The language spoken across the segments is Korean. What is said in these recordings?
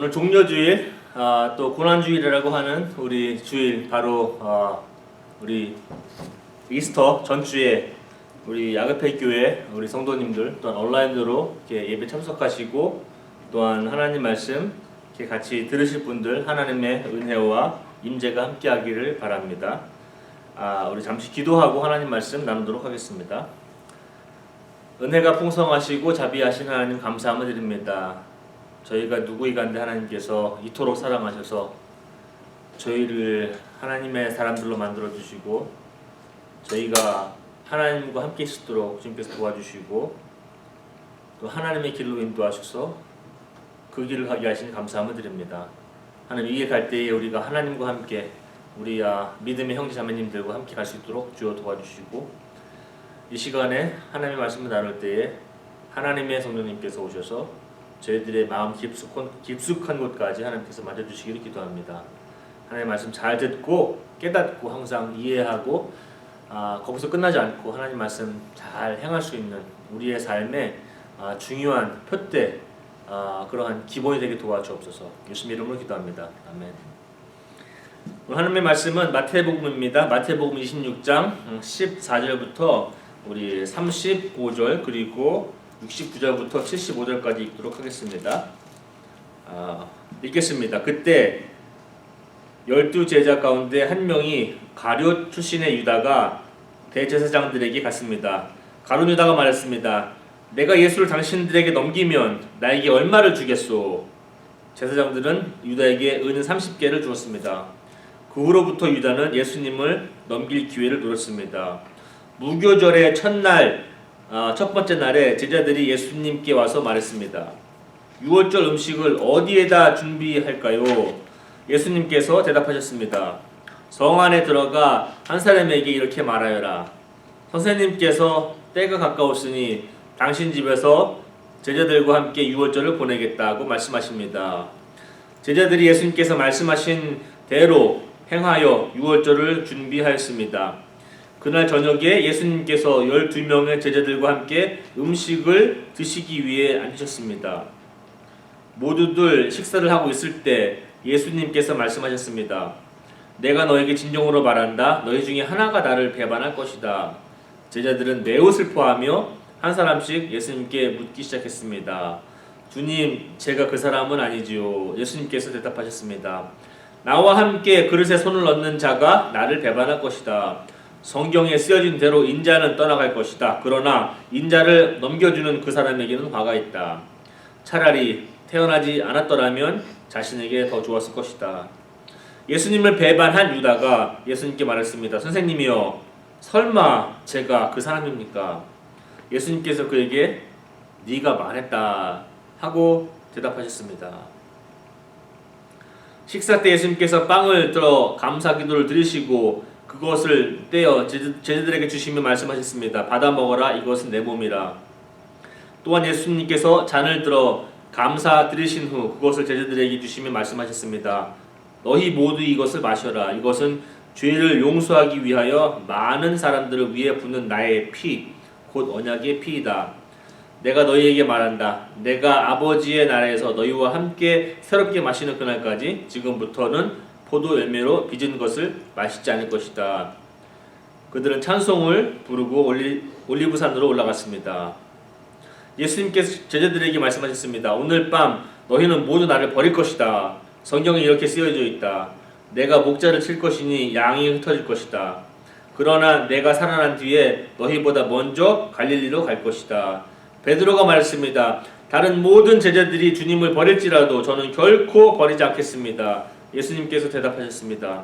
오늘 종려주일, 또 고난주일이라고 하는 우리 주일 바로 우리 이스터 전주에 우리 야곱회 교회 우리 성도님들 또한 온라인으로 이렇게 예배 참석하시고 또한 하나님 말씀 이렇게 같이 들으실 분들 하나님의 은혜와 임재가 함께하기를 바랍니다. 우리 잠시 기도하고 하나님 말씀 나누도록 하겠습니다. 은혜가 풍성하시고 자비하신 하나님 감사함을 드립니다. 저희가 누구이간데 하나님께서 이토록 사랑하셔서 저희를 하나님의 사람들로 만들어 주시고 저희가 하나님과 함께 있도록 주님께서 도와주시고 또 하나님의 길로 인도하셔서 그 길을 가게 하신 감사함을 드립니다. 하나님 위에 갈 때에 우리가 하나님과 함께 우리 믿음의 형제 자매님들과 함께 갈 수 있도록 주여 도와주시고 이 시간에 하나님의 말씀을 나눌 때에 하나님의 성령님께서 오셔서 저희들의 마음 깊숙한 곳까지 하나님께서 만져주시기를 기도합니다. 하나님의 말씀 잘 듣고 깨닫고 항상 이해하고 거기서 끝나지 않고 하나님 말씀 잘 행할 수 있는 우리의 삶의 중요한 표대 그러한 기본이 되게 도와주옵소서. 예수님 이름으로 기도합니다. 아멘. 오늘 하나님의 말씀은 마태복음입니다. 마태복음 26장 14절부터 우리 35절 그리고 69절부터 75절까지 읽도록 하겠습니다. 읽겠습니다. 그때 12제자 가운데 한 명이 가룟 출신의 유다가 대제사장들에게 갔습니다. 가룟 유다가 말했습니다. 내가 예수를 당신들에게 넘기면 나에게 얼마를 주겠소? 제사장들은 유다에게 은 30개를 주었습니다. 그 후로부터 유다는 예수님을 넘길 기회를 노렸습니다. 무교절의 첫날 첫 번째 날에 제자들이 예수님께 와서 말했습니다. 유월절 음식을 어디에다 준비할까요? 예수님께서 대답하셨습니다. 성 안에 들어가 한 사람에게 이렇게 말하여라. 선생님께서 때가 가까웠으니 당신 집에서 제자들과 함께 유월절을 보내겠다고 말씀하십니다. 제자들이 예수님께서 말씀하신 대로 행하여 유월절을 준비하였습니다. 그날 저녁에 예수님께서 12명의 제자들과 함께 음식을 드시기 위해 앉으셨습니다. 모두들 식사를 하고 있을 때 예수님께서 말씀하셨습니다. 내가 너에게 진정으로 말한다. 너희 중에 하나가 나를 배반할 것이다. 제자들은 매우 슬퍼하며 한 사람씩 예수님께 묻기 시작했습니다. 주님, 제가 그 사람은 아니지요. 예수님께서 대답하셨습니다. 나와 함께 그릇에 손을 넣는 자가 나를 배반할 것이다. 성경에 쓰여진 대로 인자는 떠나갈 것이다. 그러나 인자를 넘겨주는 그 사람에게는 화가 있다. 차라리 태어나지 않았더라면 자신에게 더 좋았을 것이다. 예수님을 배반한 유다가 예수님께 말했습니다. 선생님이여, 설마 제가 그 사람입니까? 예수님께서 그에게 네가 말했다 하고 대답하셨습니다. 식사 때 예수님께서 빵을 들어 감사 기도를 드리시고 그것을 떼어 제자들에게 주시며 말씀하셨습니다. 받아 먹어라. 이것은 내 몸이라. 또한 예수님께서 잔을 들어 감사 드리신 후 그것을 제자들에게 주시며 말씀하셨습니다. 너희 모두 이것을 마셔라. 이것은 죄를 용서하기 위하여 많은 사람들을 위해 붓는 나의 피, 곧 언약의 피이다. 내가 너희에게 말한다. 내가 아버지의 나라에서 너희와 함께 새롭게 마시는 그날까지 지금부터는 포도 열매로 빚은 것을 마시지 않을 것이다. 그들은 찬송을 부르고 올리브산으로 올라갔습니다. 예수님께서 제자들에게 말씀하셨습니다. 오늘 밤 너희는 모두 나를 버릴 것이다. 성경에 이렇게 쓰여져 있다. 내가 목자를 칠 것이니 양이 흩어질 것이다. 그러나 내가 살아난 뒤에 너희보다 먼저 갈릴리로 갈 것이다. 베드로가 말했습니다. 다른 모든 제자들이 주님을 버릴지라도 저는 결코 버리지 않겠습니다. 예수님께서 대답하셨습니다.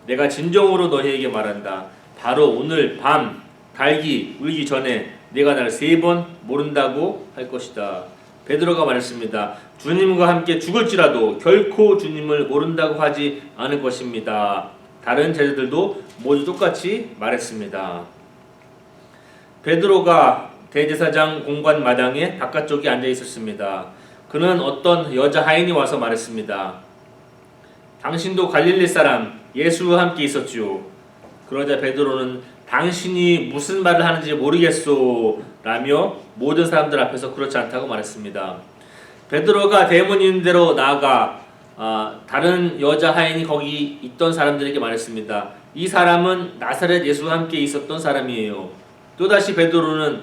내가 진정으로 너희에게 말한다. 바로 오늘 밤 달기 울기 전에 네가 나를 3번 모른다고 할 것이다. 베드로가 말했습니다. 주님과 함께 죽을지라도 결코 주님을 모른다고 하지 않을 것입니다. 다른 제자들도 모두 똑같이 말했습니다. 베드로가 대제사장 공관 마당에 바깥쪽에 앉아 있었습니다. 그는 어떤 여자 하인이 와서 말했습니다. 당신도 갈릴리 사람 예수와 함께 있었지요. 그러자 베드로는 당신이 무슨 말을 하는지 모르겠소 라며 모든 사람들 앞에서 그렇지 않다고 말했습니다. 베드로가 대문 있는 데로 나아가 다른 여자 하인이 거기 있던 사람들에게 말했습니다. 이 사람은 나사렛 예수와 함께 있었던 사람이에요. 또다시 베드로는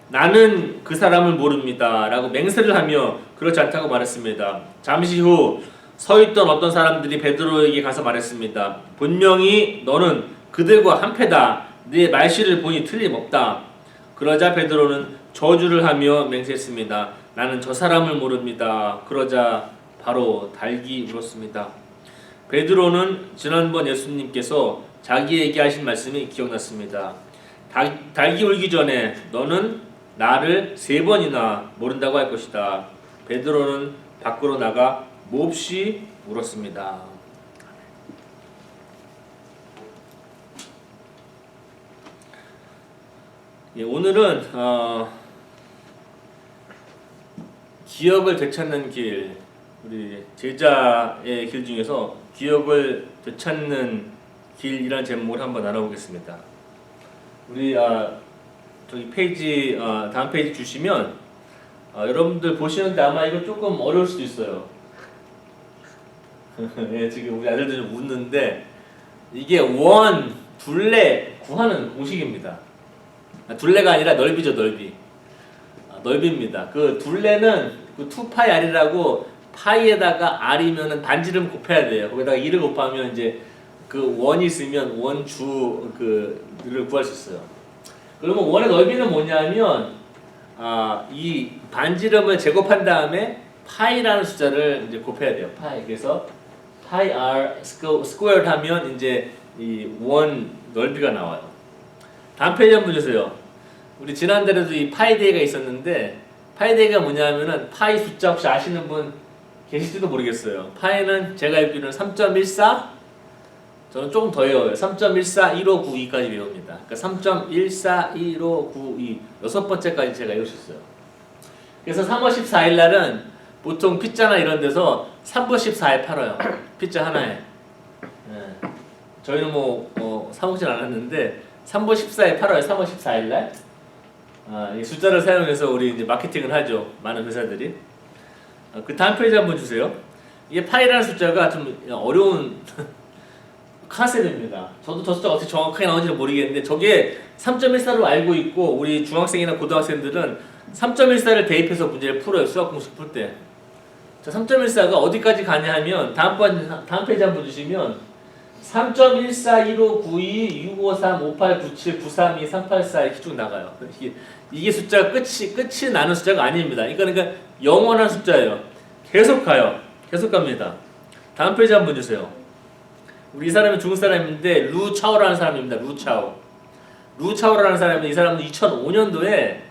나는 그 사람을 모릅니다 라고 맹세를 하며 그렇지 않다고 말했습니다. 잠시 후 서있던 어떤 사람들이 베드로에게 가서 말했습니다. 분명히 너는 그들과 한패다. 네 말씨를 보니 틀림없다. 그러자 베드로는 저주를 하며 맹세했습니다. 나는 저 사람을 모릅니다. 그러자 바로 닭이 울었습니다. 베드로는 지난번 예수님께서 자기에게 하신 말씀이 기억났습니다. 닭이 울기 전에 너는 나를 3번이나 모른다고 할 것이다. 베드로는 밖으로 나가 몹시 울었습니다. 예, 오늘은 기억을 되찾는 길, 우리 제자의 길 중에서 기억을 되찾는 길이라는 제목을 한번 나눠보겠습니다. 우리 저기 페이지 다음 페이지 주시면 여러분들 보시는데 아마 이거 조금 어려울 수도 있어요. 예, 지금 우리 아들들 좀 웃는데 이게 원, 둘레 구하는 공식입니다. 둘레가 아니라 넓이죠, 넓이. 넓이입니다. 그 둘레는 그 2파이 r이라고 파이에다가 r이면은 반지름 곱해야 돼요. 거기다가 2를 곱하면 이제 그 원이 있으면 원주 그를 구할 수 있어요. 그러면 원의 넓이는 뭐냐면 이 반지름을 제곱한 다음에 파이라는 숫자를 이제 곱해야 돼요. 파이. 그래서 파이 r 스퀘어드 하면 이제 이 원 넓이가 나와요. 다음 페이지 한번 주세요. 우리 지난달에도 이 파이데이가 있었는데 파이데이가 뭐냐면은 파이 숫자 혹시 아시는 분 계실지도 모르겠어요. 파이는 제가 알기로는 3.14 저는 조금 더 외워요. 3.141592까지 외웁니다. 그러니까 3.141592 6번째까지 제가 외우셨어요. 그래서 3월 14일 날은 보통 피자나 이런 데서 3분 14에 팔아요. 피자 하나에. 네. 저희는 사 먹진 않았는데 3분 14에 팔아요. 3월 14일 날. 이 숫자를 사용해서 우리 이제 마케팅을 하죠. 많은 회사들이. 그 다음 페이지 한번 주세요. 이게 파이라는 숫자가 좀 어려운 컨셉입니다. 저도 저 숫자가 어떻게 정확하게 나오는지 모르겠는데 저게 3.14로 알고 있고 우리 중학생이나 고등학생들은 3.14를 대입해서 문제를 풀어요. 수학 공식 풀 때. 자, 3.14가 어디까지 가냐 하면 다음 페이지 한번 주시면 3.14159265358979323842 이렇게 쭉 나가요. 이게 숫자가 끝이 나는 숫자가 아닙니다. 그러니까 영원한 숫자예요. 계속 가요. 계속 갑니다. 다음 페이지 한번 주세요. 우리 이 사람은 중국 사람인데 루차오라는 사람입니다. 루차오라는 사람은 이 사람은 2005년도에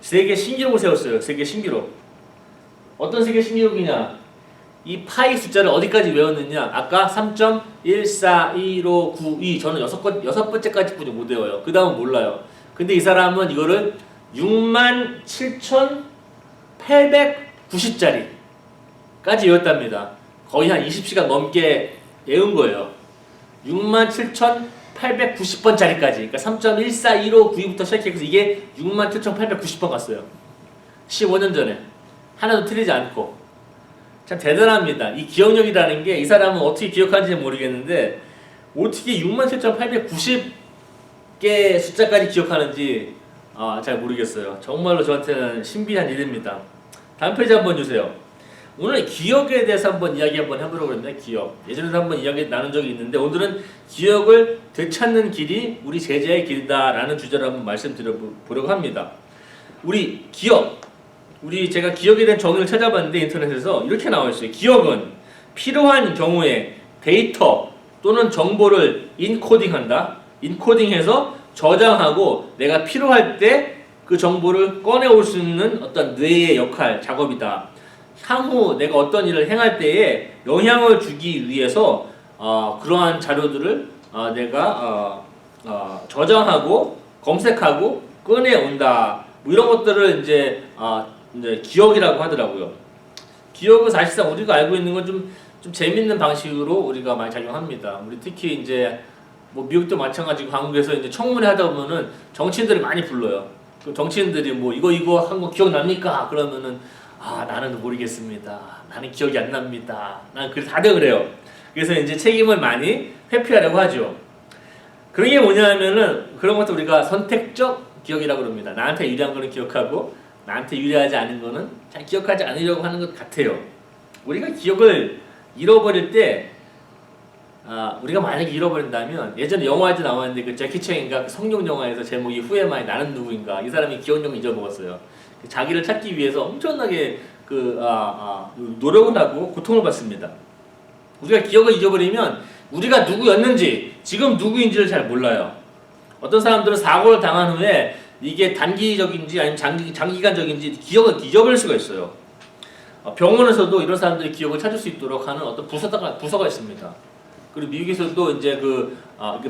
세계 신기록을 세웠어요. 세계 신기록. 어떤 세계 신기록이냐? 이 파이 숫자를 어디까지 외웠느냐? 아까 3.141592 저는 6번째까지 뿐이 못 외워요. 그 다음은 몰라요. 근데 이 사람은 이거를 67,890짜리까지 외웠답니다. 거의 한 20시간 넘게 외운 거예요. 67,890번짜리까지. 그러니까 3.141592부터 시작해서 이게 67,890번 갔어요. 15년 전에. 하나도 틀리지 않고. 참 대단합니다. 이 기억력이라는 게 이 사람은 어떻게 기억하는지 모르겠는데 어떻게 67,890개 숫자까지 기억하는지 잘 모르겠어요. 정말로 저한테는 신비한 일입니다. 다음 페이지 한번 주세요. 오늘 기억에 대해서 한번 이야기 한번 해보려고 합니다. 기억. 예전에도 한번 이야기 나눈 적이 있는데 오늘은 기억을 되찾는 길이 우리 제자의 길이다라는 주제로 한번 말씀드려보려고 합니다. 우리 기억. 제가 기억에 대한 정의를 찾아봤는데 인터넷에서 이렇게 나와 있어요. 기억은 필요한 경우에 데이터 또는 정보를 인코딩한다. 인코딩해서 저장하고 내가 필요할 때 그 정보를 꺼내올 수 있는 어떤 뇌의 역할, 작업이다. 향후 내가 어떤 일을 행할 때에 영향을 주기 위해서 그러한 자료들을 내가 저장하고 검색하고 꺼내온다. 뭐 이런 것들을 이제 기억이라고 하더라고요. 기억은 사실상 우리가 알고 있는 건 좀 재밌는 방식으로 우리가 많이 작용합니다. 우리 특히 이제 뭐 미국도 마찬가지고 한국에서 이제 청문회 하다 보면은 정치인들이 많이 불러요. 그 정치인들이 뭐 이거 한 거 기억납니까? 그러면은 나는 모르겠습니다. 나는 기억이 안 납니다. 나는 다들 그래요. 그래서 이제 책임을 많이 회피하려고 하죠. 그런 게 뭐냐면은 그런 것도 우리가 선택적 기억이라고 그럽니다. 나한테 유리한 거는 기억하고 나한테 유리하지 않은 거는 잘 기억하지 않으려고 하는 것 같아요. 우리가 기억을 잃어버릴 때 우리가 만약에 잃어버린다면 예전에 영화에도 나왔는데 그 제키 챈인가 그 성룡 영화에서 제목이 후회마이 나는 누구인가 이 사람이 기억력을 잊어먹었어요. 자기를 찾기 위해서 엄청나게 노력을 하고 고통을 받습니다. 우리가 기억을 잊어버리면 우리가 누구였는지 지금 누구인지를 잘 몰라요. 어떤 사람들은 사고를 당한 후에 이게 단기적인지 아니면 장기간적인지 기억을 잊어버릴 수가 있어요. 병원에서도 이런 사람들이 기억을 찾을 수 있도록 하는 어떤 부서가 있습니다. 그리고 미국에서도 이제 그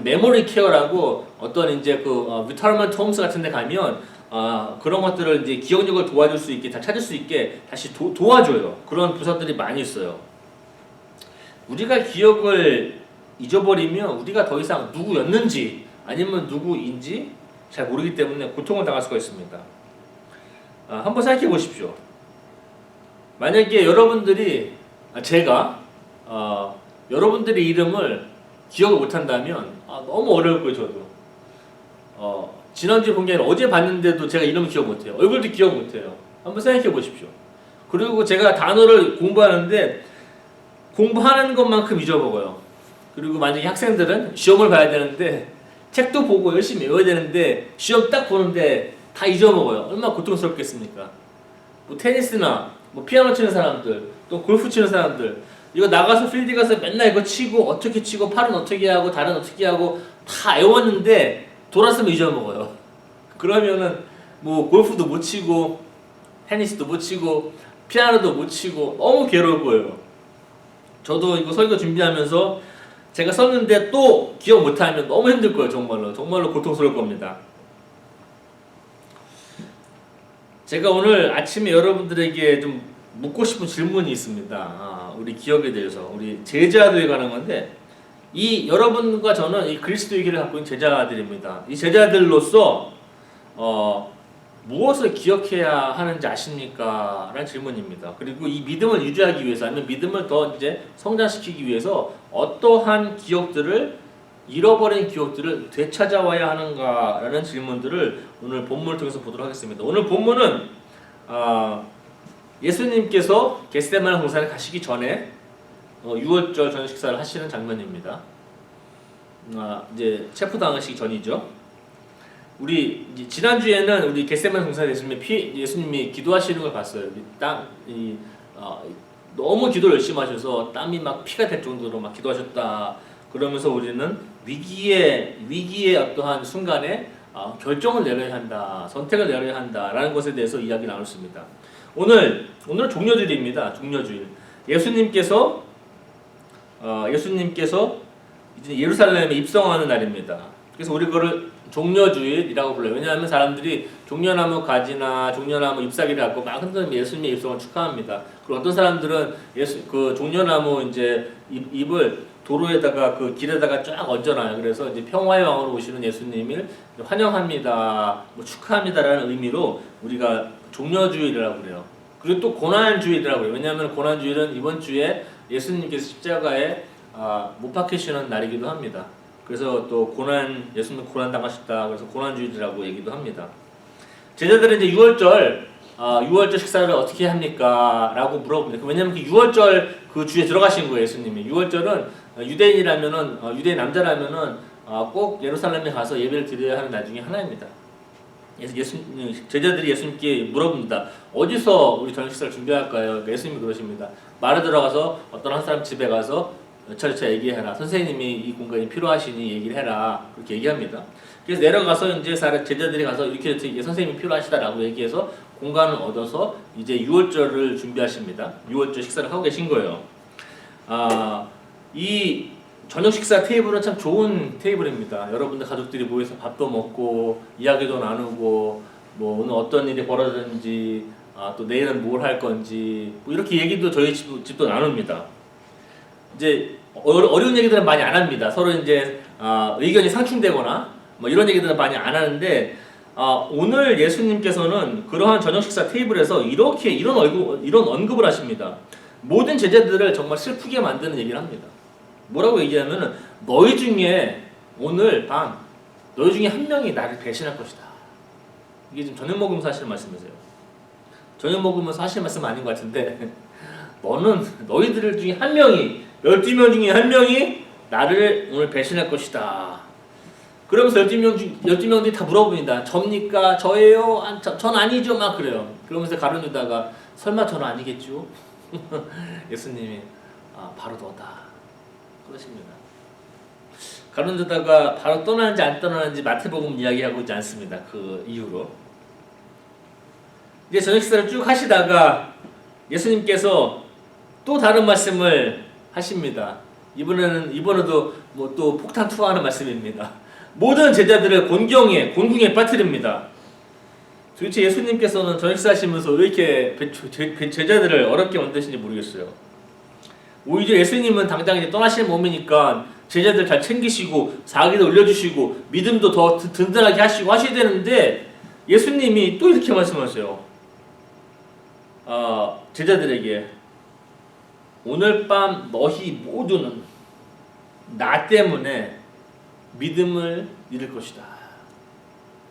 메모리 케어라고 어떤 이제 리타이어먼트 홈스 같은 데 가면 그런 것들을 이제 기억력을 도와줄 수 있게 다 찾을 수 있게 다시 도와줘요. 그런 부서들이 많이 있어요. 우리가 기억을 잊어버리면 우리가 더 이상 누구였는지 아니면 누구인지 잘 모르기 때문에 고통을 당할 수가 있습니다. 한번 생각해 보십시오. 만약에 여러분들이 제가 여러분들의 이름을 기억을 못한다면 너무 어려울 거예요. 저도 지난주에 본 게 아니라 어제 봤는데도 제가 이름을 기억 못해요. 얼굴도 기억 못해요. 한번 생각해 보십시오. 그리고 제가 단어를 공부하는데 공부하는 것만큼 잊어먹어요. 그리고 만약에 학생들은 시험을 봐야 되는데 책도 보고 열심히 외워야 되는데 시험 딱 보는데 다 잊어먹어요. 얼마나 고통스럽겠습니까? 뭐 테니스나 뭐 피아노 치는 사람들 또 골프 치는 사람들 이거 나가서 필드 가서 맨날 이거 치고 어떻게 치고 팔은 어떻게 하고 다리는 어떻게 하고 다 외웠는데 돌아서면 잊어먹어요. 그러면은 뭐 골프도 못 치고 테니스도 못 치고 피아노도 못 치고 너무 괴로울 거예요. 저도 이거 설교 준비하면서 제가 썼는데 또 기억 못하면 너무 힘들 거예요. 정말로 고통스러울 겁니다. 제가 오늘 아침에 여러분들에게 좀 묻고 싶은 질문이 있습니다. 우리 기억에 대해서 우리 제자들에 관한 건데 이 여러분과 저는 이 그리스도의 길을 갖고 있는 제자들입니다. 이 제자들로서 무엇을 기억해야 하는지 아십니까? 라는 질문입니다. 그리고 이 믿음을 유지하기 위해서 아니면 믿음을 더 이제 성장시키기 위해서 어떠한 기억들을 잃어버린 기억들을 되찾아와야 하는가라는 질문들을 오늘 본문을 통해서 보도록 하겠습니다. 오늘 본문은 예수님께서 겟세마네 동산에 가시기 전에 6월절 저녁 식사를 하시는 장면입니다. 이제 체포당하시기 전이죠. 우리 지난주에는 우리 겟세마네 동산에 예수님이 기도하시는 걸 봤어요. 너무 기도를 열심히 하셔서 땀이 막 피가 될 정도로 막 기도하셨다. 그러면서 우리는 위기의 어떠한 순간에 결정을 내려야 한다, 선택을 내려야 한다라는 것에 대해서 이야기 나눴습니다. 오늘 종려주일입니다. 종려주일. 예수님께서 이제 예루살렘에 입성하는 날입니다. 그래서 우리 그거를 종려주일이라고 불러요. 왜냐하면 사람들이 종려나무 가지나 종려나무 잎사귀를 갖고 막 흔들면 예수님의 입성을 축하합니다. 그리고 어떤 사람들은 그 종려나무 이제 잎을 도로에다가 그 길에다가 쫙 얹어놔요. 그래서 이제 평화의 왕으로 오시는 예수님을 환영합니다, 뭐 축하합니다라는 의미로 우리가 종려주일이라고 그래요. 그리고 또 고난주일이라고 해요. 왜냐하면 고난주일은 이번 주에 예수님께서 십자가에 못 박히시는 날이기도 합니다. 그래서 또 예수님 고난 당하셨다. 그래서 고난주일이라고 얘기도 합니다. 제자들은 이제 6월절 식사를 어떻게 합니까? 라고 물어봅니다. 왜냐하면 그 6월절 그 주에 들어가신 거예요, 예수님이. 6월절은 유대인 남자라면은 꼭 예루살렘에 가서 예배를 드려야 하는 날 중에 하나입니다. 제자들이 예수님께 물어봅니다. 어디서 우리 저녁 식사를 준비할까요? 그러니까 예수님이 그러십니다. 마을에 들어가서 어떤 한 사람 집에 가서 여차저차 얘기해라. 선생님이 이 공간이 필요하시니 얘기를 해라. 그렇게 얘기합니다. 그래서 내려가서 이제 제자들이 가서 이렇게 선생님이 필요하시다라고 얘기해서 공간을 얻어서 이제 6월절을 준비하십니다. 6월절 식사를 하고 계신 거예요. 이 저녁 식사 테이블은 참 좋은 테이블입니다. 여러분들 가족들이 모여서 밥도 먹고 이야기도 나누고 뭐 오늘 어떤 일이 벌어졌는지 또 내일은 뭘 할 건지 뭐 이렇게 얘기도 저희 집도 나눕니다. 이제 어려운 얘기들은 많이 안 합니다. 서로 이제 의견이 상충되거나 뭐 이런 얘기들은 많이 안 하는데 오늘 예수님께서는 그러한 저녁 식사 테이블에서 이렇게 이런 언급을 하십니다. 모든 제자들을 정말 슬프게 만드는 얘기를 합니다. 뭐라고 얘기하면은 너희 중에 오늘 밤 너희 중에 한 명이 나를 배신할 것이다. 이게 지금 저녁 먹으면서 하시는 말씀이세요. 저녁 먹으면서 하시는 말씀 아닌 것 같은데 너희들 중에 한 명이 12명 중에 한 명이 나를 오늘 배신할 것이다. 그러면서 12명들이 다 물어봅니다. 접니까? 저예요? 전 아니죠? 막 그래요. 그러면서 가룟 유다가 설마 저는 아니겠죠? 예수님이 바로 너다. 그러십니다. 가룟 유다가 바로 떠나는지 안 떠나는지 마태복음 이야기하고 있지 않습니다. 그 이후로. 이제 저녁 식사를 쭉 하시다가 예수님께서 또 다른 말씀을 하십니다. 이번에도 뭐 또 폭탄 투하하는 말씀입니다. 모든 제자들을 곤궁에 빠뜨립니다. 도대체 예수님께서는 저녁 식사하시면서 왜 이렇게 제자들을 어렵게 만드시는지 모르겠어요. 오히려 예수님은 당장 이제 떠나시는 몸이니까 제자들 잘 챙기시고 사기도 올려주시고 믿음도 더 든든하게 하시고 하셔야 되는데 예수님이 또 이렇게 말씀하세요. 제자들에게 오늘 밤 너희 모두는 나 때문에 믿음을 잃을 것이다.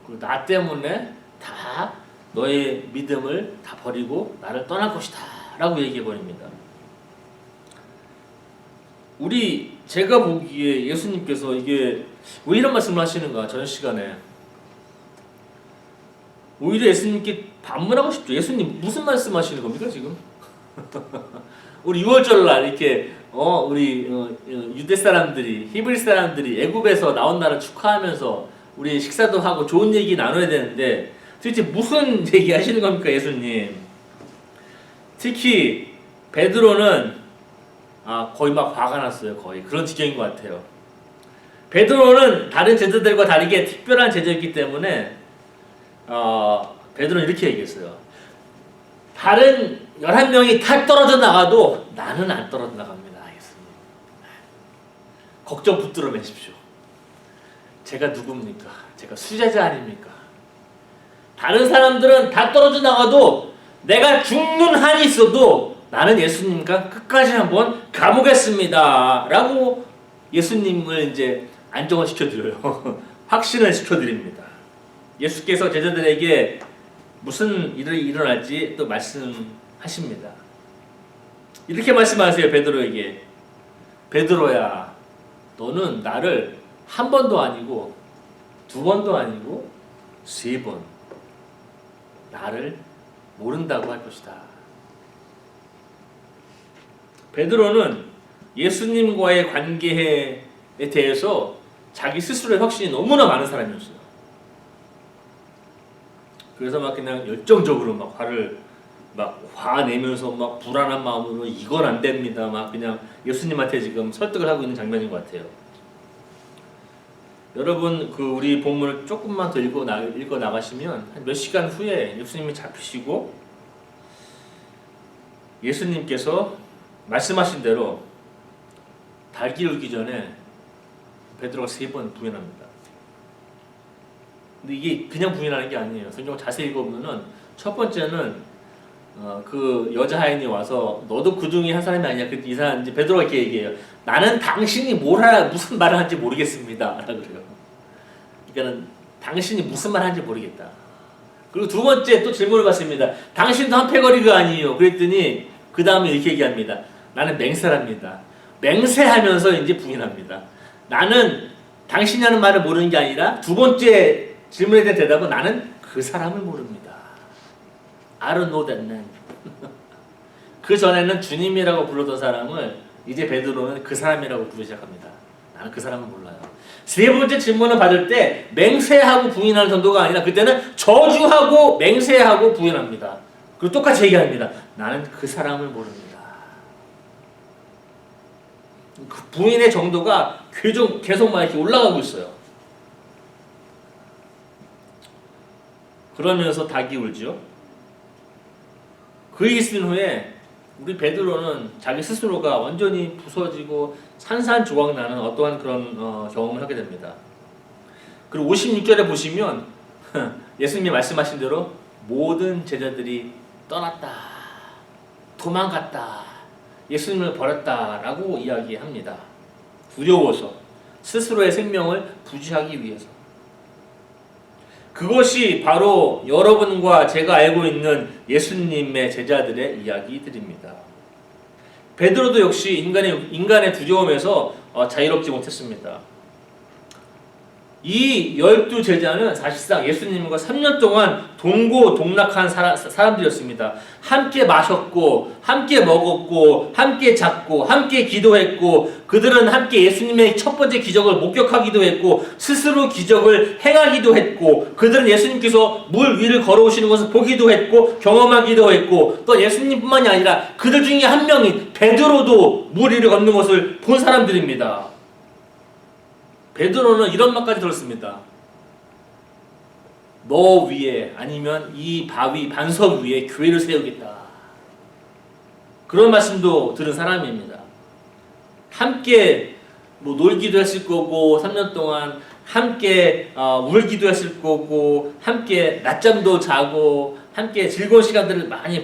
그리고 나 때문에 다 너의 믿음을 다 버리고 나를 떠날 것이다. 라고 얘기해 버립니다. 제가 보기에 예수님께서 이게 왜 이런 말씀을 하시는가 저녁 시간에 오히려 예수님께 반문하고 싶죠. 예수님 무슨 말씀하시는 겁니까 지금? 우리 6월절날 이렇게 우리 유대 사람들이 히브리 사람들이 애굽에서 나온 날을 축하하면서 우리 식사도 하고 좋은 얘기 나눠야 되는데 도대체 무슨 얘기 하시는 겁니까 예수님? 특히 베드로는 거의 막 화가 났어요. 거의 그런 지경인 것 같아요. 베드로는 다른 제자들과 다르게 특별한 제자였기 때문에 베드로는 이렇게 얘기했어요. 다른 11명이 다 떨어져 나가도 나는 안 떨어져 나갑니다. 예수님. 걱정 붙들어 매십시오. 제가 누굽니까? 제가 수제자 아닙니까? 다른 사람들은 다 떨어져 나가도 내가 죽는 한이 있어도 나는 예수님과 끝까지 한번 가보겠습니다. 라고 예수님을 이제 안정을 시켜드려요. 확신을 시켜드립니다. 예수께서 제자들에게 무슨 일이 일어날지 또 말씀하십니다. 이렇게 말씀하세요. 베드로에게. 베드로야, 너는 나를 한 번도 아니고 두 번도 아니고 세 번 나를 모른다고 할 것이다. 베드로는 예수님과의 관계에 대해서 자기 스스로의 확신이 너무나 많은 사람이었어요. 그래서 막 그냥 열정적으로 막 화내면서 막 불안한 마음으로 이건 안 됩니다. 막 그냥 예수님한테 지금 설득을 하고 있는 장면인 것 같아요. 여러분 우리 본문을 조금만 더 읽어 나가시면 한 몇 시간 후에 예수님이 잡히시고 예수님께서 말씀하신 대로 달 기울기 전에 베드로가 3번 부인합니다. 근데 이게 그냥 부인하는 게 아니에요. 성경을 자세히 읽어보면은 첫 번째는 그 여자 하인이 와서 너도 그 중에 한 사람이 아니냐. 이 사람 이제 베드로가 이렇게 얘기해요. 나는 당신이 무슨 말을 하는지 모르겠습니다. 라고 그래요. 그러니까는 당신이 무슨 말 하는지 모르겠다. 그리고 두 번째 또 질문을 받습니다. 당신도 한 패거리가 아니에요. 그랬더니 그 다음에 이렇게 얘기합니다. 나는 맹세랍니다. 맹세하면서 이제 부인합니다. 나는 당신이 하는 말을 모르는 게 아니라 두 번째 질문에 대한 대답은 나는 그 사람을 모릅니다. I don't know that man. 그 전에는 주님이라고 불렀던 사람을 이제 베드로는 그 사람이라고 부르기 시작합니다. 나는 그 사람을 몰라요. 세 번째 질문을 받을 때 맹세하고 부인하는 정도가 아니라 그때는 저주하고 맹세하고 부인합니다. 그리고 똑같이 얘기합니다. 나는 그 사람을 모릅니다. 그 부인의 정도가 계속 막 이렇게 올라가고 있어요. 그러면서 닭이 울죠. 그 있은 후에 우리 베드로는 자기 스스로가 완전히 부서지고 산산조각 나는 어떠한 그런 경험을 하게 됩니다. 그리고 56절에 보시면 예수님이 말씀하신 대로 모든 제자들이 떠났다, 도망갔다, 예수님을 버렸다라고 이야기합니다. 두려워서, 스스로의 생명을 부지하기 위해서. 그것이 바로 여러분과 제가 알고 있는 예수님의 제자들의 이야기들입니다. 베드로도 역시 인간의 두려움에서 자유롭지 못했습니다. 이 12제자는 사실상 예수님과 3년 동안 동고동락한 사람들이었습니다. 함께 마셨고, 함께 먹었고, 함께 잤고, 함께 기도했고, 그들은 함께 예수님의 첫 번째 기적을 목격하기도 했고, 스스로 기적을 행하기도 했고, 그들은 예수님께서 물 위를 걸어오시는 것을 보기도 했고, 경험하기도 했고, 또 예수님뿐만이 아니라 그들 중에 한 명인 베드로도 물 위를 걷는 것을 본 사람들입니다. 베드로는 이런 말까지 들었습니다. 너 위에, 아니면 이 바위 반석 위에 교회를 세우겠다. 그런 말씀도 들은 사람입니다. 함께 놀기도 했을 거고, 3년 동안 함께 울기도 했을 거고, 함께 낮잠도 자고, 함께 즐거운 시간들을 많이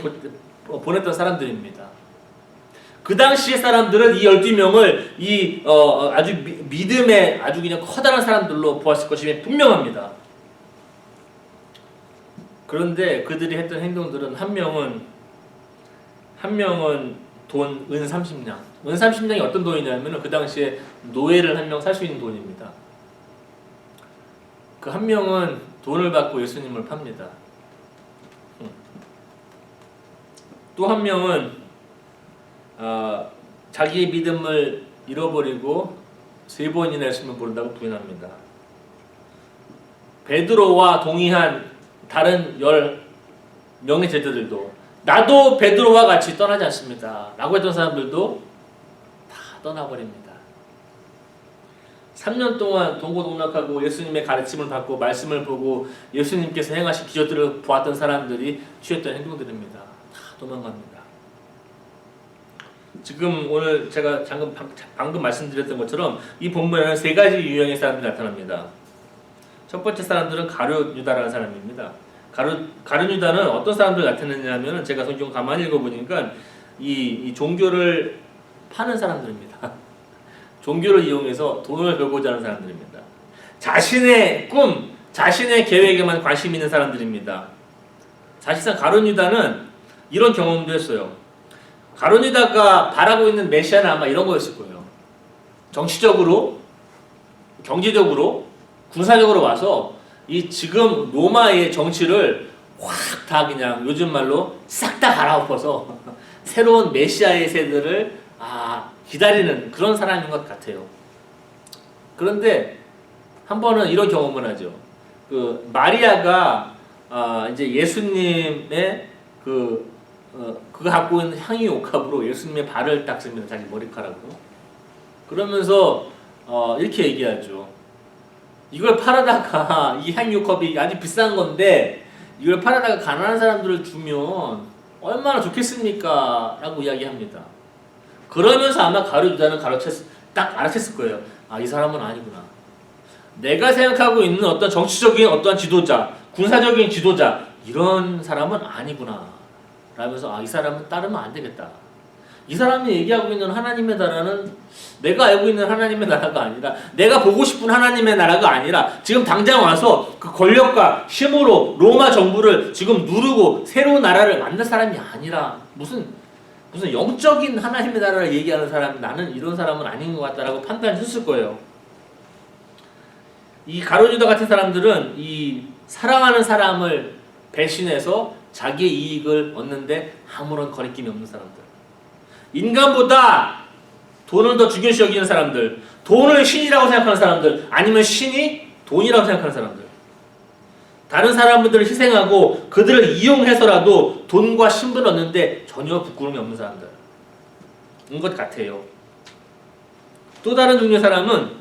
보냈던 사람들입니다. 그 당시의 사람들은 이 12명을 아주 믿음의 아주 그냥 커다란 사람들로 보았을 것이 분명합니다. 그런데 그들이 했던 행동들은 한 명은 돈, 은 30냥. 은 30냥이 어떤 돈이냐면 그 당시에 노예를 한 명 살 수 있는 돈입니다. 그 한 명은 돈을 받고 예수님을 팝니다. 또 한 명은 자기의 믿음을 잃어버리고 3번이나 예수님을 모른다고 부인합니다. 베드로와 동의한 다른 10명의 제자들도 나도 베드로와 같이 떠나지 않습니다 라고 했던 사람들도 다 떠나버립니다. 3년 동안 동고동락하고 예수님의 가르침을 받고 말씀을 보고 예수님께서 행하신 기적들을 보았던 사람들이 취했던 행동들입니다. 다 도망갑니다. 지금 오늘 제가 방금 말씀드렸던 것처럼 이 본문에는 3가지 유형의 사람들이 나타납니다. 첫 번째 사람들은 가룟 유다라는 사람입니다. 가룟 유다는 어떤 사람들 나타냈냐면 제가 성경 가만히 읽어보니까 이 종교를 파는 사람들입니다. 종교를 이용해서 돈을 벌고자 하는 사람들입니다. 자신의 꿈, 자신의 계획에만 관심 있는 사람들입니다. 사실상 가룟 유다는 이런 경험도 했어요. 가룟 유다가 바라고 있는 메시아는 아마 이런 거였을 거예요. 정치적으로, 경제적으로, 군사적으로 와서 이 지금 로마의 정치를 확 다 그냥 요즘 말로 싹 다 갈아엎어서 새로운 메시아의 세대를 기다리는 그런 사람인 것 같아요. 그런데 한 번은 이런 경험을 하죠. 그 마리아가 이제 예수님의 그가 갖고 있는 향유 옥합으로 예수님의 발을 닦습니다. 자기 머리카락으로. 그러면서 이렇게 얘기하죠. 이걸 팔아다가 이 향유 컵이 아주 비싼 건데 이걸 팔아다가 가난한 사람들을 주면 얼마나 좋겠습니까? 라고 이야기합니다. 그러면서 아마 가룟 유다는 딱 알아챘을 거예요. 이 사람은 아니구나. 내가 생각하고 있는 어떤 정치적인 어떤 지도자, 군사적인 지도자 이런 사람은 아니구나. 라면서 이 사람은 따르면 안 되겠다. 이 사람이 얘기하고 있는 하나님의 나라는 내가 알고 있는 하나님의 나라가 아니라 내가 보고 싶은 하나님의 나라가 아니라 지금 당장 와서 그 권력과 힘으로 로마 정부를 지금 누르고 새로운 나라를 만들 사람이 아니라 무슨 영적인 하나님의 나라를 얘기하는 사람, 나는 이런 사람은 아닌 것 같다라고 판단했을 거예요. 이 가룟 유다 같은 사람들은 이 사랑하는 사람을 배신해서 자기의 이익을 얻는데 아무런 거리낌이 없는 사람들. 인간보다 돈을 더 중요시 여기는 사람들, 돈을 신이라고 생각하는 사람들, 아니면 신이 돈이라고 생각하는 사람들. 다른 사람들을 희생하고 그들을 이용해서라도 돈과 신분을 얻는데 전혀 부끄러움이 없는 사람들인 것 같아요. 또 다른 종류의 사람은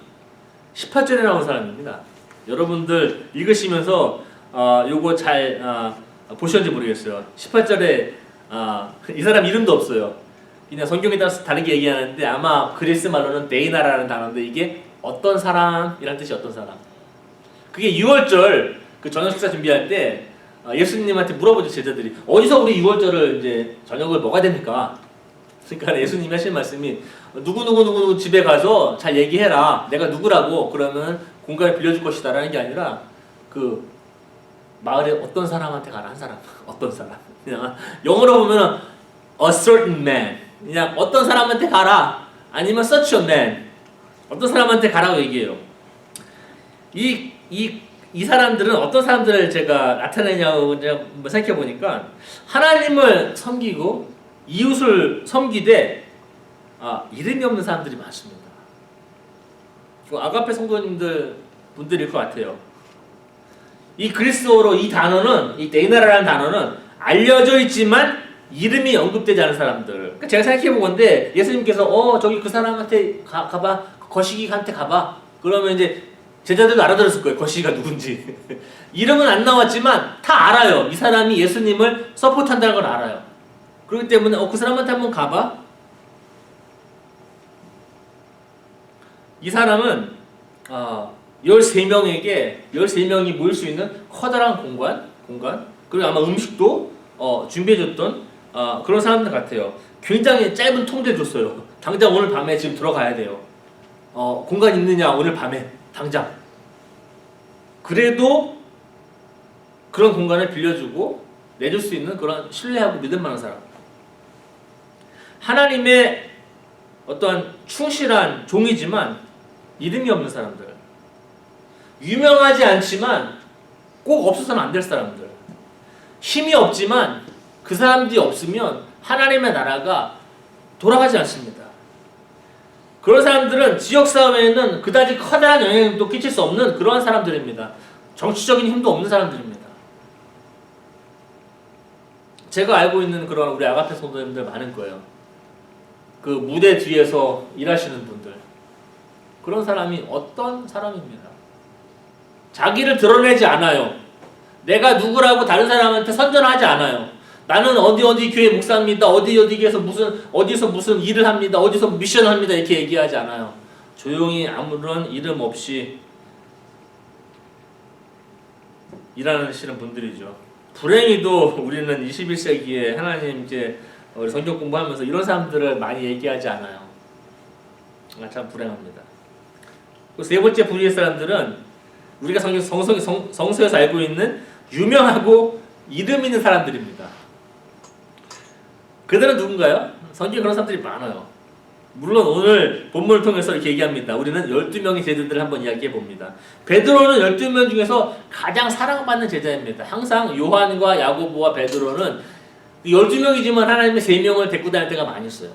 18절에 나온 사람입니다. 여러분들 읽으시면서 요거 잘 보셨는지 모르겠어요. 18절에 이 사람 이름도 없어요. 그냥 성경에 따라서 다르게 얘기하는데 아마 그리스 말로는 데이나라는 단어인데 이게 어떤 사람이란 뜻이 어떤 사람. 그게 6월절 그 저녁 식사 준비할 때 예수님한테 물어보죠. 제자들이 어디서 우리 유월절을 이제 저녁을 먹어야 됩니까? 그러니까 예수님이 하신 말씀이 누구 집에 가서 잘 얘기해라. 내가 누구라고 그러면 공간을 빌려줄 것이다라는 게 아니라 그 마을에 어떤 사람한테 가라. 한 사람 어떤 사람 그냥 영어로 보면은 a certain man 그냥 어떤 사람한테 가라. 아니면 such a man 어떤 사람한테 가라고 얘기해요. 이 사람들은 어떤 사람들을 제가 나타내냐고 생각해 보니까 하나님을 섬기고 이웃을 섬기되 이름이 없는 사람들이 많습니다. 아가페 성도님들 분들일 것 같아요. 이 그리스어로 이 단어는 이 데이나라라는 단어는 알려져 있지만 이름이 언급되지 않은 사람들. 그러니까 제가 생각해 보건데 예수님께서 저기 그 사람한테 가봐 거시기한테 가봐. 그러면 이제 제자들도 알아들었을 거예요. 거시기가 누군지. 이름은 안 나왔지만 다 알아요. 이 사람이 예수님을 서포트한다는 걸 알아요. 그렇기 때문에 그 사람한테 한번 가봐. 이 사람은 13명이 모일 수 있는 커다란 공간 그리고 아마 음식도 준비해줬던 그런 사람들 같아요. 굉장히 짧은 통제를 줬어요. 당장 오늘 밤에 지금 들어가야 돼요. 공간 있느냐 오늘 밤에 당장. 그래도 그런 공간을 빌려주고 내줄 수 있는 그런 신뢰하고 믿을 만한 사람. 하나님의 어떠한 충실한 종이지만 이름이 없는 사람들. 유명하지 않지만 꼭 없어서는 안 될 사람들. 힘이 없지만 그 사람들이 없으면 하나님의 나라가 돌아가지 않습니다. 그런 사람들은 지역사회에는 그다지 커다란 영향도 끼칠 수 없는 그러한 사람들입니다. 정치적인 힘도 없는 사람들입니다. 제가 알고 있는 그런 우리 아가페 성도님들 많을 거예요. 그 무대 뒤에서 일하시는 분들. 그런 사람이 어떤 사람입니다. 자기를 드러내지 않아요. 내가 누구라고 다른 사람한테 선전하지 않아요. 나는 어디 교회 목사입니다. 어디에서 무슨 일을 합니다. 어디서 미션을 합니다. 이렇게 얘기하지 않아요. 조용히 아무런 이름 없이 일하시는 분들이죠. 불행히도 우리는 21세기에 하나님 우리 성경 공부하면서 이런 사람들을 많이 얘기하지 않아요. 참 불행합니다. 세 번째 부류의 사람들은 우리가 성서에서 알고 있는 유명하고 이름 있는 사람들입니다. 그들은 누군가요? 성경에 그런 사람들이 많아요. 물론 오늘 본문을 통해서 이렇게 얘기합니다. 우리는 12명의 제자들을 한번 이야기해 봅니다. 베드로는 12명 중에서 가장 사랑받는 제자입니다. 항상 요한과 야고보와 베드로는 12명이지만 하나님의 3명을 데리고 다닐 때가 많이 있어요.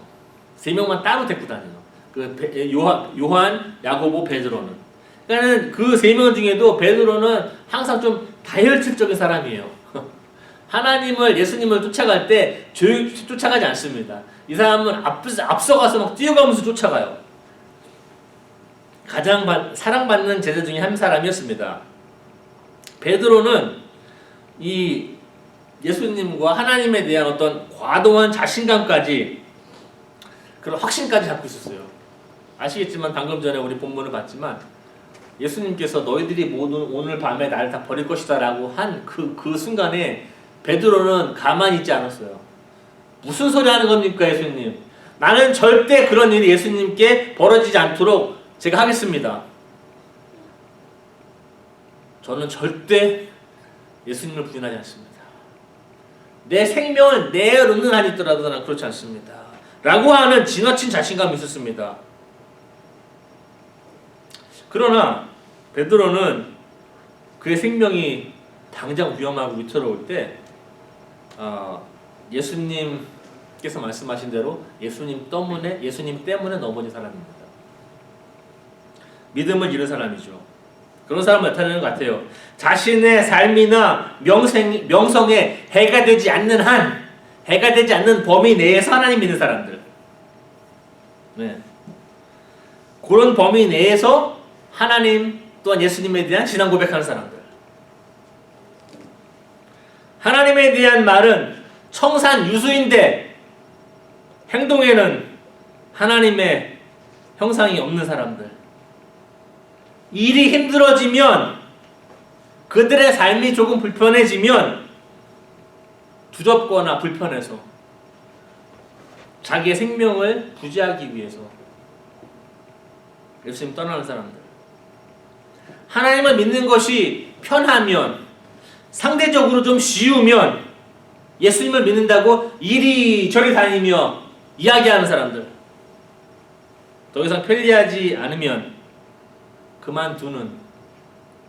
3명만 따로 데리고 다녀요. 요한, 야고보, 베드로는. 그러니까 그 3명 중에도 베드로는 항상 좀 다혈질적인 사람이에요. 하나님을 예수님을 쫓아갈 때 조용히 쫓아가지 않습니다. 이 사람은 앞서가서 막 뛰어가면서 쫓아가요. 가장 사랑받는 제자 중에 한 사람이었습니다. 베드로는 이 예수님과 하나님에 대한 어떤 과도한 자신감까지 그런 확신까지 갖고 있었어요. 아시겠지만 방금 전에 우리 본문을 봤지만 예수님께서 너희들이 모두 오늘 밤에 나를 다 버릴 것이다 라고 한 그 순간에 베드로는 가만히 있지 않았어요. 무슨 소리 하는 겁니까 예수님? 나는 절대 그런 일이 예수님께 벌어지지 않도록 제가 하겠습니다. 저는 절대 예수님을 부인하지 않습니다. 내 생명을 내놓는 한이 있더라도 나는 그렇지 않습니다. 라고 하는 지나친 자신감이 있었습니다. 그러나 베드로는 그의 생명이 당장 위험하고 위태로울 때 예수님께서 말씀하신 대로 예수님 때문에 넘어진 사람입니다. 믿음을 잃은 사람이죠. 그런 사람을 나타내는 것 같아요. 자신의 삶이나 명성에 해가 되지 않는 범위 내에서 하나님 믿는 사람들. 네. 그런 범위 내에서 하나님 또한 예수님에 대한 신앙 고백하는 사람들. 하나님에 대한 말은 청산 유수인데 행동에는 하나님의 형상이 없는 사람들. 일이 힘들어지면 그들의 삶이 조금 불편해지면 두렵거나 불편해서 자기의 생명을 부지하기 위해서 예수님 떠나는 사람들. 하나님을 믿는 것이 편하면, 상대적으로 좀 쉬우면 예수님을 믿는다고 이리저리 다니며 이야기하는 사람들. 더 이상 편리하지 않으면 그만두는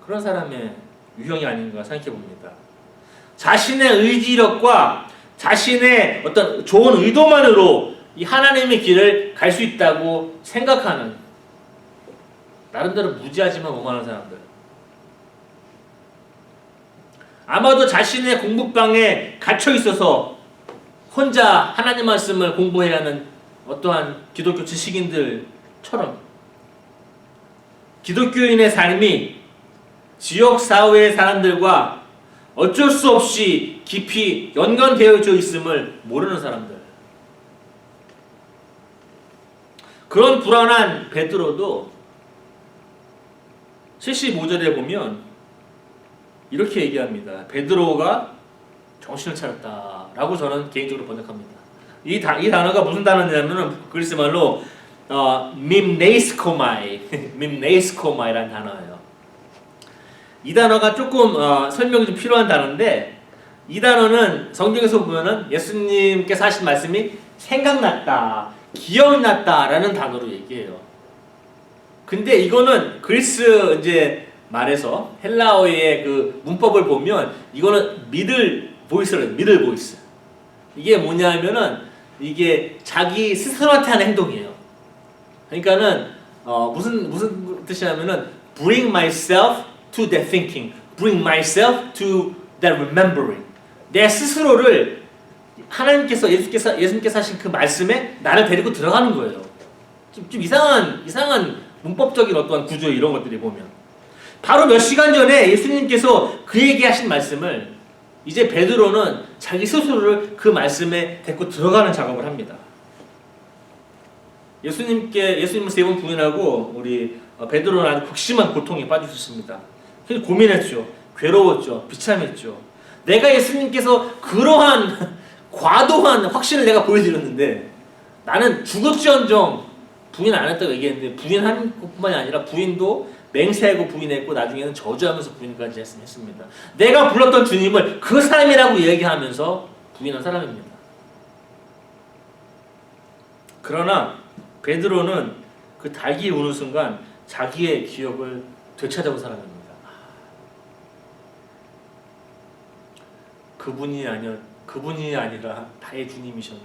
그런 사람의 유형이 아닌가 생각해 봅니다. 자신의 의지력과 자신의 어떤 좋은 의도만으로 이 하나님의 길을 갈 수 있다고 생각하는, 나름대로 무지하지만 오만한 사람들. 아마도 자신의 공부방에 갇혀 있어서 혼자 하나님 말씀을 공부해야 하는 어떠한 기독교 지식인들처럼 기독교인의 삶이 지역 사회의 사람들과 어쩔 수 없이 깊이 연관되어져 있음을 모르는 사람들. 그런 불안한 베드로도 75절에 보면 이렇게 얘기합니다. 베드로가 정신을 차렸다라고 저는 개인적으로 번역합니다. 이 단어가 무슨 단어냐면은 그리스 말로 밈네이스코마이 밈네이스코마이라는 단어예요. 이 단어가 조금 설명이 좀 필요한 단어인데, 이 단어는 성경에서 보면은 예수님께서 하신 말씀이 생각났다, 기억났다라는 단어로 얘기해요. 근데 이거는 그리스 이제 말에서 헬라어의 그 문법을 보면 이거는 미들 보이스. 이게 뭐냐면은 이게 자기 스스로한테 하는 행동이에요. 그러니까는 무슨 뜻이냐면은 bring myself to that thinking, bring myself to that remembering. 내 스스로를 하나님께서 예수님께서 하신 그 말씀에 나를 데리고 들어가는 거예요. 좀 이상한 문법적인 어떠한 구조 이런 것들이 보면 바로 몇 시간 전에 예수님께서 그에게 하신 말씀을 이제 베드로는 자기 스스로를 그 말씀에 데리고 들어가는 작업을 합니다. 예수님을 3번 부인하고 우리 베드로는 아주 극심한 고통에 빠졌습니다. 그래서 고민했죠. 괴로웠죠. 비참했죠. 내가 예수님께서 그러한 과도한 확신을 내가 보여드렸는데 나는 죽을지언정 부인 안 했다고 얘기했는데 부인한 것뿐만이 아니라 부인도 맹세하고 부인했고 나중에는 저주하면서 부인까지 했습니다. 내가 불렀던 주님을 그 사람이라고 얘기하면서 부인한 사람입니다. 그러나 베드로는 그 닭이 우는 순간 자기의 기억을 되찾아온 사람입니다. 그분이 아니라 나의 주님이셨네.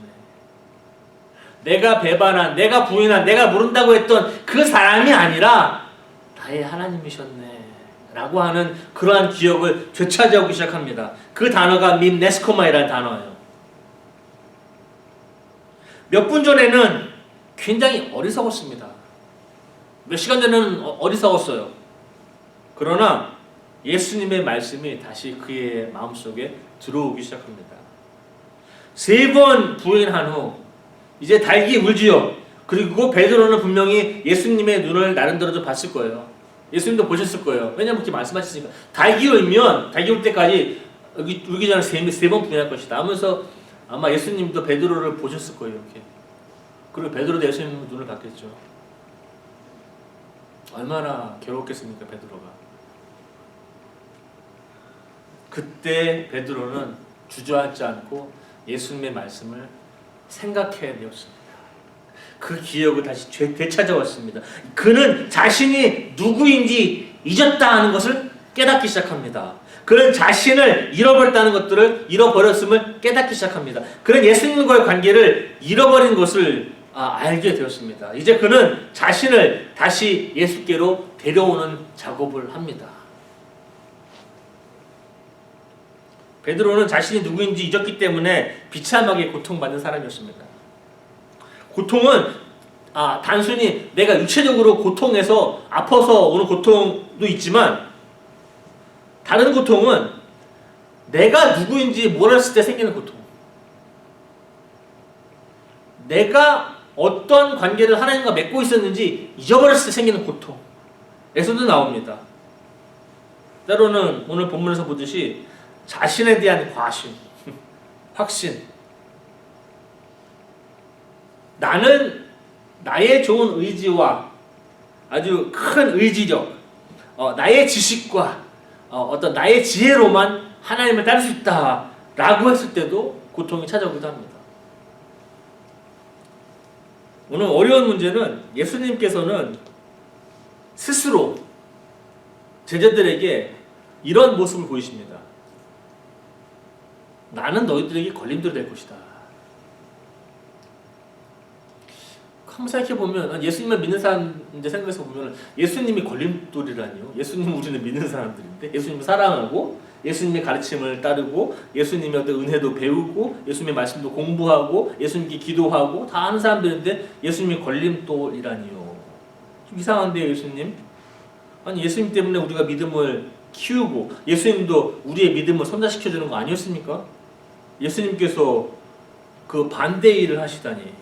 내가 배반한, 내가 부인한, 내가 모른다고 했던 그 사람이 아니라 나의 하나님이셨네 라고 하는 그러한 기억을 되찾아오기 시작합니다. 그 단어가 밈네스코마이라는 단어예요. 몇 분 전에는 굉장히 어리석었습니다. 몇 시간 전에는 어리석었어요. 그러나 예수님의 말씀이 다시 그의 마음속에 들어오기 시작합니다. 3번 부인한 후 이제 닭이 울지요. 그리고 베드로는 분명히 예수님의 눈을 나름대로 좀 봤을 거예요. 예수님도 보셨을 거예요. 왜냐면 그렇게 말씀하셨으니까. 닭이 울 때까지 여기 울기 전에 3번 부인할 것이다 하면서 아마 예수님도 베드로를 보셨을 거예요. 이렇게. 그리고 베드로도 예수님 눈을 봤겠죠. 얼마나 괴롭겠습니까, 베드로가. 그때 베드로는 주저앉지 않고 예수님의 말씀을 생각해내었습니다. 그 기억을 다시 되찾아왔습니다. 그는 자신이 누구인지 잊었다 하는 것을 깨닫기 시작합니다. 그는 자신을 잃어버렸다는 것들을 잃어버렸음을 깨닫기 시작합니다. 그는 예수님과의 관계를 잃어버린 것을 알게 되었습니다. 이제 그는 자신을 다시 예수께로 데려오는 작업을 합니다. 베드로는 자신이 누구인지 잊었기 때문에 비참하게 고통받는 사람이었습니다. 고통은 단순히 내가 육체적으로 고통해서 아파서 오는 고통도 있지만 다른 고통은 내가 누구인지 몰랐을 때 생기는 고통. 내가 어떤 관계를 하나님과 맺고 있었는지 잊어버렸을 때 생기는 고통에서도 나옵니다. 때로는 오늘 본문에서 보듯이 자신에 대한 과신, 확신. 나는 나의 좋은 의지와 아주 큰 의지력, 나의 지식과 어떤 나의 지혜로만 하나님을 따를 수 있다라고 했을 때도 고통이 찾아오기도 합니다. 오늘 어려운 문제는 예수님께서는 스스로 제자들에게 이런 모습을 보이십니다. 나는 너희들에게 걸림돌이 될 것이다. 한번 생각해보면 예수님을 믿는 사람 이제 생각해서 보면 예수님이 걸림돌이라니요. 예수님 우리는 믿는 사람들인데 예수님을 사랑하고 예수님의 가르침을 따르고 예수님의 어떤 은혜도 배우고 예수님의 말씀도 공부하고 예수님께 기도하고 다 하는 사람들인데 예수님이 걸림돌이라니요. 좀 이상한데요, 예수님? 아니 예수님 때문에 우리가 믿음을 키우고 예수님도 우리의 믿음을 선자시켜주는 거 아니었습니까? 예수님께서 그 반대의 일을 하시다니.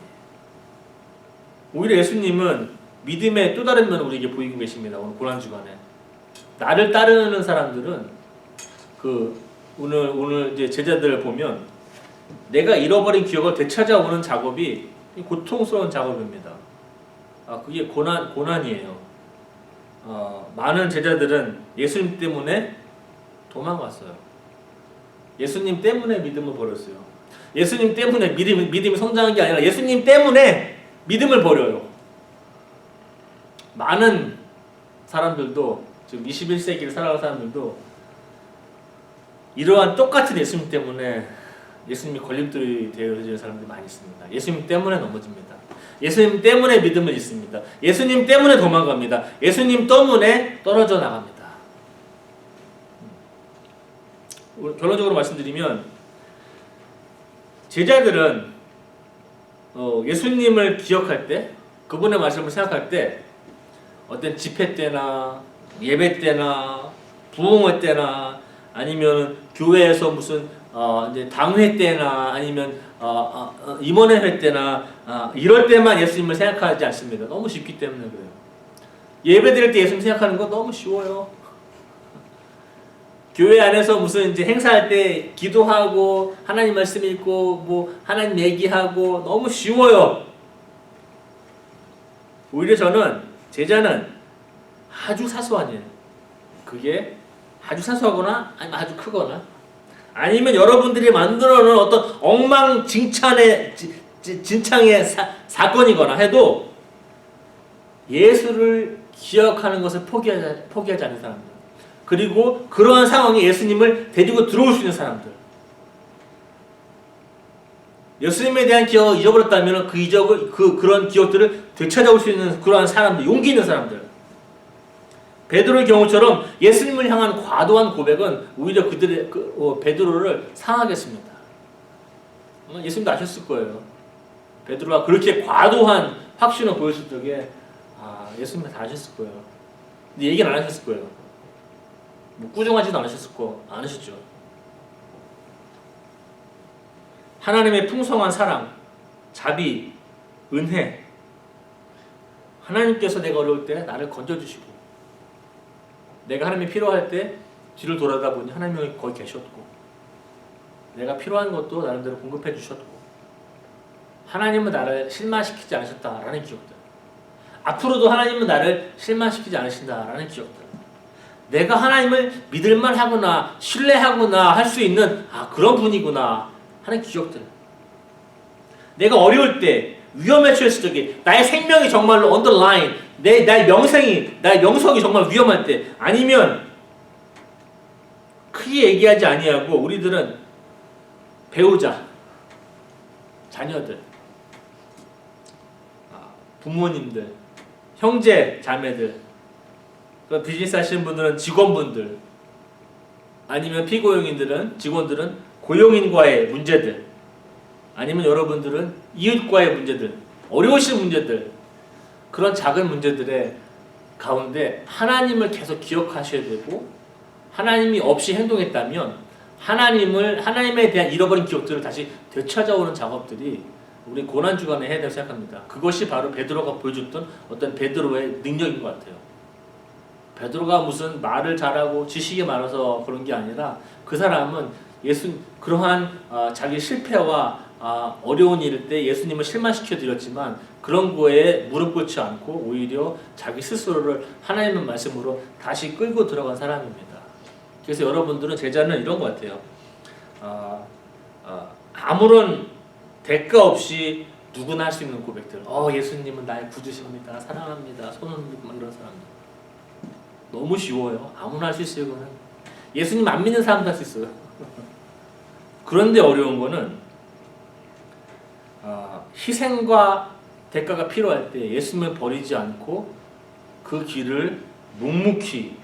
오히려 예수님은 믿음의 또 다른 면을 우리에게 보이고 계십니다. 오늘 고난주간에 나를 따르는 사람들은 오늘 이제 제자들을 보면 내가 잃어버린 기억을 되찾아오는 작업이 고통스러운 작업입니다. 그게 고난이에요. 많은 제자들은 예수님 때문에 도망갔어요. 예수님 때문에 믿음을 버렸어요. 예수님 때문에 믿음이 성장한 게 아니라 예수님 때문에 믿음을 버려요. 많은 사람들도 지금 21세기를 살아가는 사람들도 이러한 똑같은 예수님 때문에 예수님이 걸림돌이 되어지는 사람들이 많이 있습니다. 예수님 때문에 넘어집니다. 예수님 때문에 믿음을 잃습니다. 예수님 때문에 도망갑니다. 예수님 때문에 떨어져 나갑니다. 결론적으로 말씀드리면 제자들은 예수님을 기억할 때 그분의 말씀을 생각할 때 어떤 집회 때나 예배 때나 부흥회 때나 아니면 교회에서 무슨 이제 당회 때나 아니면 임원회 때나 이럴 때만 예수님을 생각하지 않습니다. 너무 쉽기 때문에 그래요. 예배 드릴 때 예수님 생각하는 거 너무 쉬워요. 교회 안에서 무슨 이제 행사할 때 기도하고 하나님 말씀 읽고 뭐 하나님 얘기하고 너무 쉬워요. 오히려 저는 제자는 아주 사소한 일, 그게 아주 사소하거나 아니면 아주 크거나 아니면 여러분들이 만들어 놓은 어떤 엉망진창의 사건이거나 해도 예수를 기억하는 것을 포기하지 않는 사람들, 그리고 그러한 상황에 예수님을 데리고 들어올 수 있는 사람들, 예수님에 대한 기억을 잊어버렸다면 그런 기억들을 되찾아올 수 있는 그러한 사람들, 용기 있는 사람들. 베드로의 경우처럼 예수님을 향한 과도한 고백은 오히려 베드로를 상하게 했습니다. 예수님도 아셨을 거예요. 베드로가 그렇게 과도한 확신을 보였을 적에 예수님이 다 아셨을 거예요. 근데 얘기는 안 하셨을 거예요. 뭐 꾸중하지도 않으셨죠. 하나님의 풍성한 사랑, 자비, 은혜, 하나님께서 내가 어려울 때 나를 건져주시고 내가 하나님이 필요할 때 뒤를 돌아다 보니 하나님이 거기 계셨고 내가 필요한 것도 나름대로 공급해 주셨고 하나님은 나를 실망시키지 않으셨다라는 기억들, 앞으로도 하나님은 나를 실망시키지 않으신다라는 기억들, 내가 하나님을 믿을만 하구나 신뢰하구나 할 수 있는 그런 분이구나 하는 기억들, 내가 어려울 때 위험에 처했을 적에 나의 생명이 정말로 언더라인, 나의 명성이 정말 위험할 때, 아니면 크게 얘기하지 아니하고 우리들은 배우자, 자녀들, 부모님들, 형제, 자매들, 비즈니스 하시는 분들은 직원분들, 아니면 피고용인들은 직원들은 고용인과의 문제들, 아니면 여러분들은 이웃과의 문제들, 어려우신 문제들, 그런 작은 문제들의 가운데 하나님을 계속 기억하셔야 되고, 하나님이 없이 행동했다면 하나님에 대한 잃어버린 기억들을 다시 되찾아오는 작업들이 우리 고난주간에 해야 된다고 생각합니다. 그것이 바로 베드로가 보여줬던 어떤 베드로의 능력인 것 같아요. 베드로가 무슨 말을 잘하고 지식이 많아서 그런 게 아니라 그 사람은 그러한 자기 실패와 어려운 일 때 예수님을 실망시켜 드렸지만 그런 거에 무릎 꿇지 않고 오히려 자기 스스로를 하나님의 말씀으로 다시 끌고 들어간 사람입니다. 그래서 여러분들은 제자는 이런 것 같아요. 아무런 대가 없이 누구나 할 수 있는 고백들. 예수님은 나의 구주십니다. 사랑합니다. 손을 들고 이런 사람들. 너무 쉬워요. 아무나 할 수 있어요. 그거는. 예수님 안 믿는 사람도 할 수 있어요. 그런데 어려운 거는 희생과 대가가 필요할 때 예수님을 버리지 않고 그 길을 묵묵히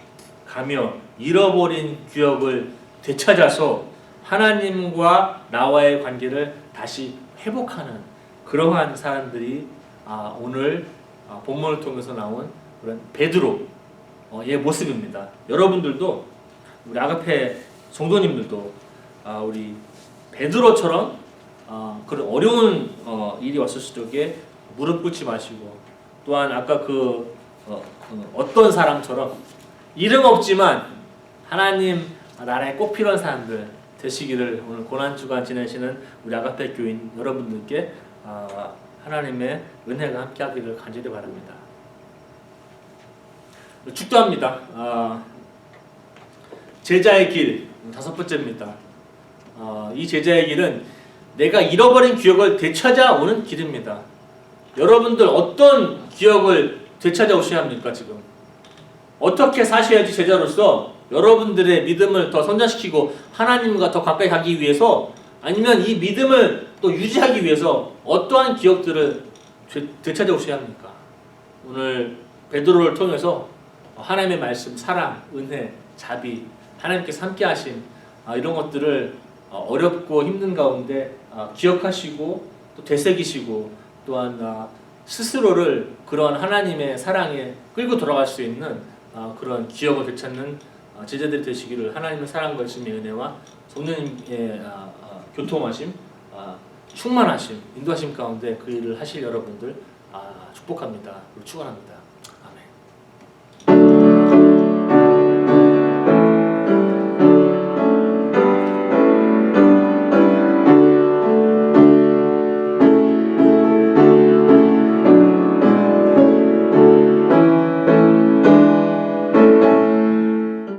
가며 잃어버린 기억을 되찾아서 하나님과 나와의 관계를 다시 회복하는 그러한 사람들이 오늘 본문을 통해서 나온 그런 베드로의 모습입니다. 여러분들도 우리 아가페 성도님들도 우리 베드로처럼 그런 어려운 일이 왔을 적에 무릎 꿇지 마시고 또한 아까 어떤 사람처럼 이름 없지만 하나님 나라에 꼭 필요한 사람들 되시기를 오늘 고난주간 지내시는 우리 아가페 교인 여러분들께 하나님의 은혜가 함께하기를 간절히 바랍니다. 축도합니다. 제자의 길 5번째입니다. 이 제자의 길은 내가 잃어버린 기억을 되찾아오는 길입니다. 여러분들 어떤 기억을 되찾아오셔야 합니까? 지금 어떻게 사셔야지 제자로서 여러분들의 믿음을 더 성장시키고 하나님과 더 가까이 가기 위해서 아니면 이 믿음을 또 유지하기 위해서 어떠한 기억들을 되찾아오셔야 합니까? 오늘 베드로를 통해서 하나님의 말씀, 사랑, 은혜, 자비, 하나님께서 함께 하신 이런 것들을 어렵고 힘든 가운데 기억하시고 또 되새기시고 또한 스스로를 그런 하나님의 사랑에 끌고 돌아갈 수 있는 그런 기억을 되찾는 제자들이 되시기를 하나님의 사랑과 말씀의 은혜와 성령님의 교통하심, 충만하심, 인도하심 가운데 그 일을 하실 여러분들 축복합니다. 그리고 축원합니다.